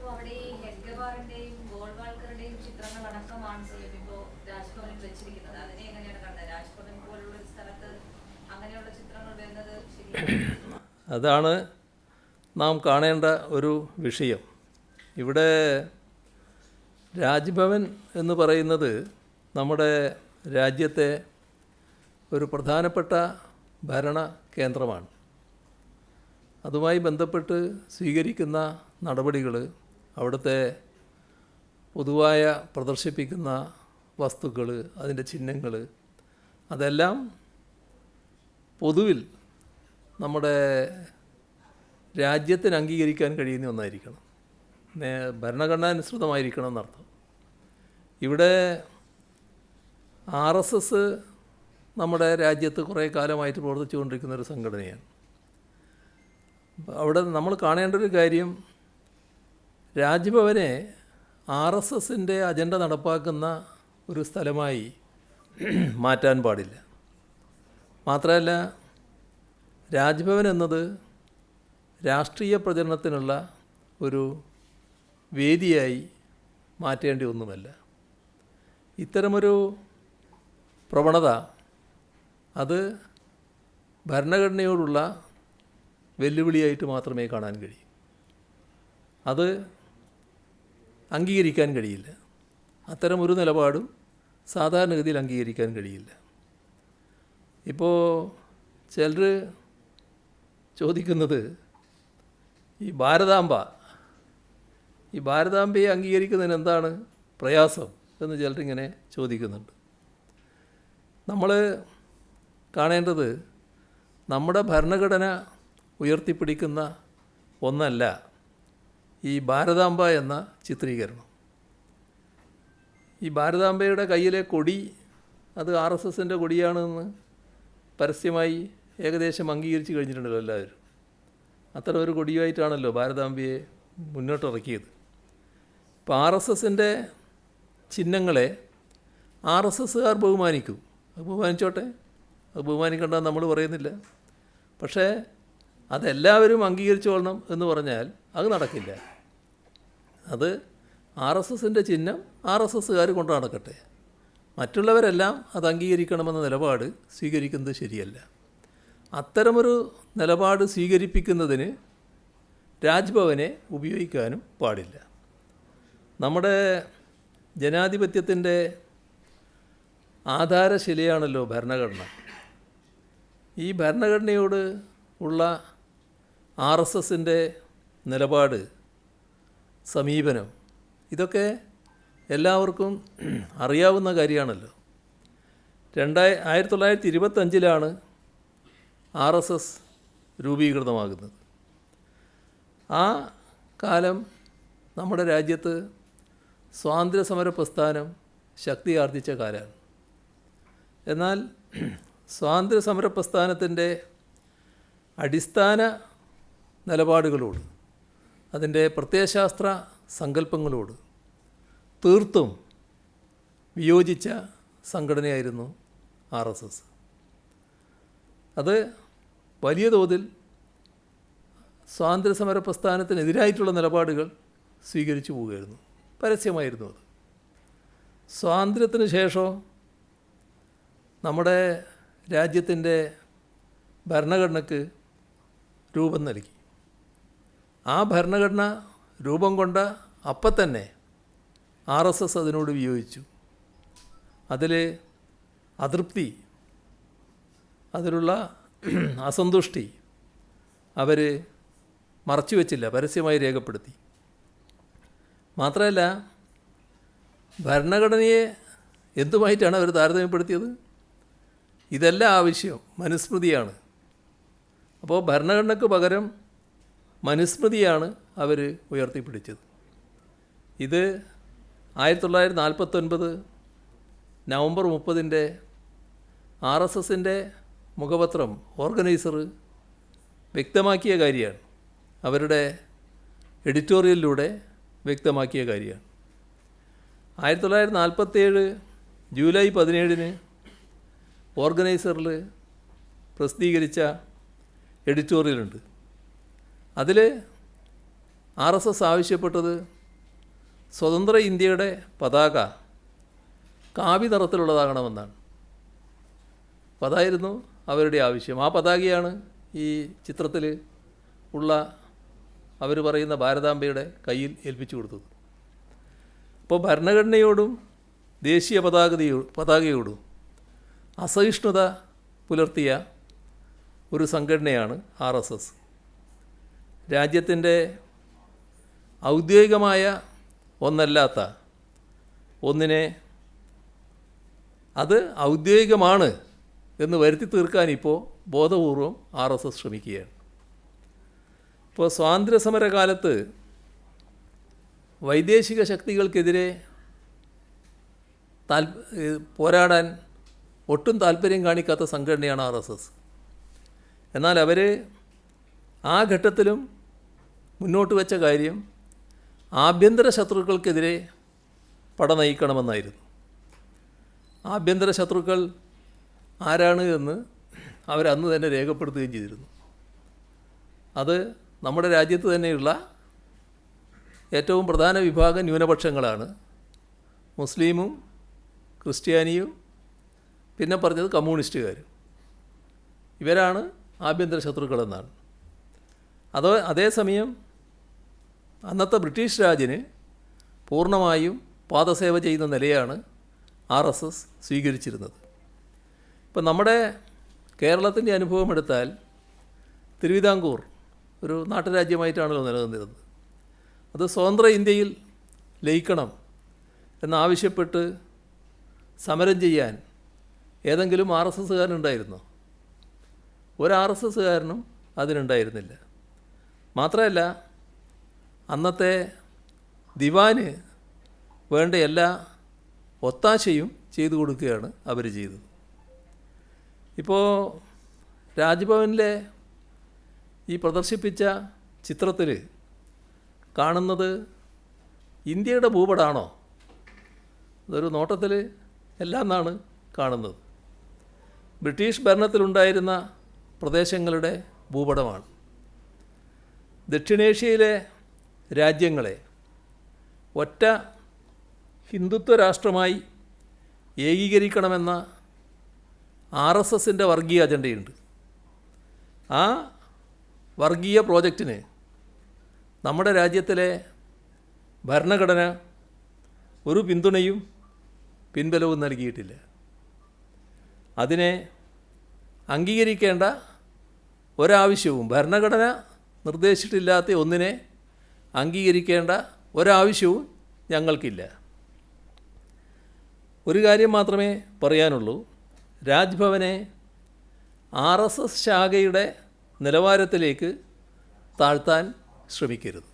അവിടെ ഈ ഹെഡ്ഗവാറിന്റെയും ഗോൾവാൾക്കറുടെയും ചിത്രങ്ങളടക്കമാണ് ഇപ്പോൾ രാജ്ഭവനിൽ വെച്ചിരിക്കുന്നത്. അതിനെ എങ്ങനെയാണ് കണ്ടത്? രാജ്ഭവൻ പോലുള്ള ഒരു സ്ഥലത്ത് അങ്ങനെയുള്ള ചിത്രങ്ങൾ വരുന്നത് ശരിയാണ്? അതാണ് നാം കാണേണ്ട ഒരു വിഷയം. ഇവിടെ രാജ്ഭവൻ എന്ന് പറയുന്നത് നമ്മുടെ രാജ്യത്തെ ഒരു പ്രധാനപ്പെട്ട ഭരണ കേന്ദ്രമാണ്. അതുമായി ബന്ധപ്പെട്ട് സ്വീകരിക്കുന്ന നടപടികൾ, അവിടുത്തെ പൊതുവായ പ്രദർശിപ്പിക്കുന്ന വസ്തുക്കൾ, അതിൻ്റെ ചിഹ്നങ്ങൾ, അതെല്ലാം പൊതുവിൽ നമ്മുടെ രാജ്യത്തിന് അംഗീകരിക്കാൻ കഴിയുന്ന ഒന്നായിരിക്കണം, ഭരണഘടനാനുസൃതമായിരിക്കണം എന്നർത്ഥം. ഇവിടെ RSS നമ്മുടെ രാജ്യത്ത് കുറേ കാലമായിട്ട് പ്രവർത്തിച്ചുകൊണ്ടിരിക്കുന്ന ഒരു സംഘടനയാണ്. അവിടെ നമ്മൾ കാണേണ്ട ഒരു കാര്യം, രാജ്ഭവനെ RSSൻ്റെ അജണ്ട നടപ്പാക്കുന്ന ഒരു സ്ഥലമായി മാറ്റാൻ പാടില്ല. മാത്രമല്ല, രാജ്ഭവൻ എന്നത് രാഷ്ട്രീയ പ്രചരണത്തിനുള്ള ഒരു വേദിയായി മാറ്റേണ്ടി ഒന്നുമല്ല. ഇത്തരമൊരു പ്രവണത അത് ഭരണഘടനയോടുള്ള വെല്ലുവിളിയായിട്ട് മാത്രമേ കാണാൻ കഴിയൂ. അത് അംഗീകരിക്കാൻ കഴിയില്ല. അത്തരമൊരു നിലപാടും സാധാരണഗതിയിൽ അംഗീകരിക്കാൻ കഴിയില്ല. ഇപ്പോൾ ചിലർ ചോദിക്കുന്നത്, ഈ ഭാരതാംബയെ അംഗീകരിക്കുന്നതിന് എന്താണ് പ്രയാസം എന്ന് ചിലരിങ്ങനെ ചോദിക്കുന്നുണ്ട്. നമ്മൾ കാണേണ്ടത്, നമ്മുടെ ഭരണഘടന ഉയർത്തിപ്പിടിക്കുന്ന ഒന്നല്ല ഈ ഭാരതാംബ എന്ന ചിത്രീകരണം. ഈ ഭാരതാംബയുടെ കയ്യിലെ കൊടി അത് RSSൻ്റെ കൊടിയാണെന്ന് പരസ്യമായി ഏകദേശം അംഗീകരിച്ച് കഴിഞ്ഞിട്ടുണ്ടല്ലോ എല്ലാവരും. അത്തരം ഒരു കൊടിയായിട്ടാണല്ലോ ഭാരതാംബയെ മുന്നോട്ടിറക്കിയത്. ഇപ്പോൾ RSSൻ്റെ ചിഹ്നങ്ങളെ RSSകാർ ബഹുമാനിക്കും. അത് ബഹുമാനിച്ചോട്ടെ, അത് ബഹുമാനിക്കേണ്ടെന്ന് നമ്മൾ പറയുന്നില്ല. പക്ഷേ അതെല്ലാവരും അംഗീകരിച്ചോളണം എന്ന് പറഞ്ഞാൽ അത് നടക്കില്ല. അത് RSSൻ്റെ ചിഹ്നം RSSകാർ കൊണ്ടു നടക്കട്ടെ, മറ്റുള്ളവരെല്ലാം അത് അംഗീകരിക്കണമെന്ന നിലപാട് സ്വീകരിക്കുന്നത് ശരിയല്ല. അത്തരമൊരു നിലപാട് സ്വീകരിപ്പിക്കുന്നതിന് രാജ്ഭവനെ ഉപയോഗിക്കാനും പാടില്ല. നമ്മുടെ ജനാധിപത്യത്തിൻ്റെ ആധാരശിലയാണല്ലോ ഭരണഘടന. ഈ ഭരണഘടനയോട് ഉള്ള RSSൻ്റെ നിലപാട്, സമീപനം, ഇതൊക്കെ എല്ലാവർക്കും അറിയാവുന്ന കാര്യമാണല്ലോ. 1925 RSS രൂപീകൃതമാകുന്നത്. ആ കാലം നമ്മുടെ രാജ്യത്ത് സ്വാതന്ത്ര്യസമര പ്രസ്ഥാനം ശക്തിയാർജിച്ച കാലമാണ്. എന്നാൽ സ്വാതന്ത്ര്യസമര പ്രസ്ഥാനത്തിൻ്റെ അടിസ്ഥാന നിലപാടുകളോട്, അതിൻ്റെ പ്രത്യയശാസ്ത്ര സങ്കല്പങ്ങളോട് തീർത്തും വിയോജിച്ച സംഘടനയായിരുന്നു RSS. അത് വലിയ തോതിൽ സ്വാതന്ത്ര്യസമര പ്രസ്ഥാനത്തിനെതിരായിട്ടുള്ള നിലപാടുകൾ സ്വീകരിച്ചു പോവുകയായിരുന്നു, പരസ്യമായിരുന്നു അത്. സ്വാതന്ത്ര്യത്തിന് ശേഷം നമ്മുടെ രാജ്യത്തിൻ്റെ ഭരണഘടനയ്ക്ക് രൂപം നൽകി. ആ ഭരണഘടന രൂപം കൊണ്ട അപ്പം തന്നെ RSS അതിനോട് വിയോജിച്ചു. അതിൽ അതൃപ്തി, അതിലുള്ള അസന്തുഷ്ടി അവർ മറച്ചു വച്ചില്ല, പരസ്യമായി രേഖപ്പെടുത്തി. മാത്രമല്ല, ഭരണഘടനയെ എന്തുമായിട്ടാണ് അവർ താരതമ്യപ്പെടുത്തിയത്? ഇതല്ല ആവശ്യം, മനുസ്മൃതിയാണ്. അപ്പോൾ ഭരണഘടനയ്ക്ക് പകരം മനുസ്മൃതിയാണ് അവർ ഉയർത്തിപ്പിടിച്ചത്. ഇത് 1949 നവംബർ 30 RSSൻ്റെ മുഖപത്രം ഓർഗനൈസർ വ്യക്തമാക്കിയ കാര്യമാണ്, അവരുടെ എഡിറ്റോറിയലിലൂടെ വ്യക്തമാക്കിയ കാര്യമാണ്. 1947 ജൂലൈ 17 ഓർഗനൈസറിൽ പ്രസിദ്ധീകരിച്ച എഡിറ്റോറിയലുണ്ട്. അതിൽ RSS ആവശ്യപ്പെട്ടത് സ്വതന്ത്ര ഇന്ത്യയുടെ പതാക കാവി നിറത്തിലുള്ളതാകണമെന്നാണ്. അപ്പം അതായിരുന്നു അവരുടെ ആവശ്യം. ആ പതാകയാണ് ഈ ചിത്രത്തിൽ ഉള്ള അവർ പറയുന്ന ഭാരതാംബയുടെ കയ്യിൽ ഏൽപ്പിച്ചു കൊടുത്തത്. അപ്പോൾ ഭരണഘടനയോടും ദേശീയ പതാകയോടും അസഹിഷ്ണുത പുലർത്തിയ ഒരു സംഘടനയാണ് RSS. രാജ്യത്തിൻ്റെ ഔദ്യോഗികമായ ഒന്നല്ലാത്ത ഒന്നിനെ അത് ഔദ്യോഗികമാണ് എന്ന് വരുത്തി തീർക്കാൻ ഇപ്പോൾ ബോധപൂർവം RSS ശ്രമിക്കുകയാണ്. ഇപ്പോൾ സ്വാതന്ത്ര്യസമര കാലത്ത് വൈദേശിക ശക്തികൾക്കെതിരെ പോരാടാൻ ഒട്ടും താല്പര്യം കാണിക്കാത്ത സംഘടനയാണ് RSS. എന്നാൽ അവർ ആ ഘട്ടത്തിലും മുന്നോട്ട് വെച്ച കാര്യം ആഭ്യന്തര ശത്രുക്കൾക്കെതിരെ പട നയിക്കണമെന്നായിരുന്നു. ആഭ്യന്തര ശത്രുക്കൾ ആരാണ് എന്ന് അവരന്ന് തന്നെ രേഖപ്പെടുത്തുകയും ചെയ്തിരുന്നു. അത് നമ്മുടെ രാജ്യത്ത് തന്നെയുള്ള ഏറ്റവും പ്രധാന വിഭാഗം ന്യൂനപക്ഷങ്ങളാണ്. മുസ്ലിമും ക്രിസ്ത്യാനിയും പിന്നെ പറഞ്ഞത് കമ്മ്യൂണിസ്റ്റുകാരും. ഇവരാണ് ആഭ്യന്തര ശത്രുക്കളെന്നാണ്. അതേസമയം അന്നത്തെ ബ്രിട്ടീഷ് രാജിന് പൂർണ്ണമായും പാദസേവ ചെയ്യുന്ന നിലയാണ് RSS സ്വീകരിച്ചിരുന്നത്. ഇപ്പം നമ്മുടെ കേരളത്തിൻ്റെ അനുഭവം എടുത്താൽ തിരുവിതാംകൂർ ഒരു നാട്ടുരാജ്യമായിട്ടാണല്ലോ നിലനിന്നിരുന്നത്. അത് സ്വതന്ത്ര ഇന്ത്യയിൽ ലയിക്കണം എന്നാവശ്യപ്പെട്ട് സമരം ചെയ്യാൻ ഏതെങ്കിലും RSSകാരനുണ്ടായിരുന്നോ? ഒരു RSSകാരനും അതിനുണ്ടായിരുന്നില്ല. മാത്രമല്ല, അന്നത്തെ ദിവാന് വേണ്ട എല്ലാ ഒത്താശയും ചെയ്തു കൊടുക്കുകയാണ് അവർ ചെയ്തത്. ഇപ്പോൾ രാജ്ഭവനിലെ ഈ പ്രദർശിപ്പിച്ച ചിത്രത്തിൽ കാണുന്നത് ഇന്ത്യയുടെ ഭൂപടമാണോ? അതൊരു നോട്ടത്തിൽ എല്ലാം എന്നാണ് കാണുന്നത്. ബ്രിട്ടീഷ് ഭരണത്തിലുണ്ടായിരുന്ന പ്രദേശങ്ങളുടെ ഭൂപടമാണ്. ദക്ഷിണേഷ്യയിലെ രാജ്യങ്ങളെ ഒറ്റ ഹിന്ദുത്വ രാഷ്ട്രമായി ഏകീകരിക്കണമെന്ന RSSൻ്റെ വർഗീയ അജണ്ടയുണ്ട്. ആ വർഗീയ പ്രോജക്റ്റിന് നമ്മുടെ രാജ്യത്തിലെ ഭരണഘടന ഒരു പിന്തുണയും പിൻബലവും നൽകിയിട്ടില്ല. അതിനെ അംഗീകരിക്കേണ്ട ഒരാവശ്യവും ഭരണഘടന നിർദ്ദേശിച്ചിട്ടില്ലാത്ത ഒന്നിനെ അംഗീകരിക്കേണ്ട ഒരാവശ്യവും ഞങ്ങൾക്കില്ല. ഒരു കാര്യം മാത്രമേ പറയാനുള്ളൂ. രാജ്ഭവനെ RSS ശാഖയുടെ നിലവാരത്തിലേക്ക് താഴ്ത്താൻ ശ്രമിക്കരുത്.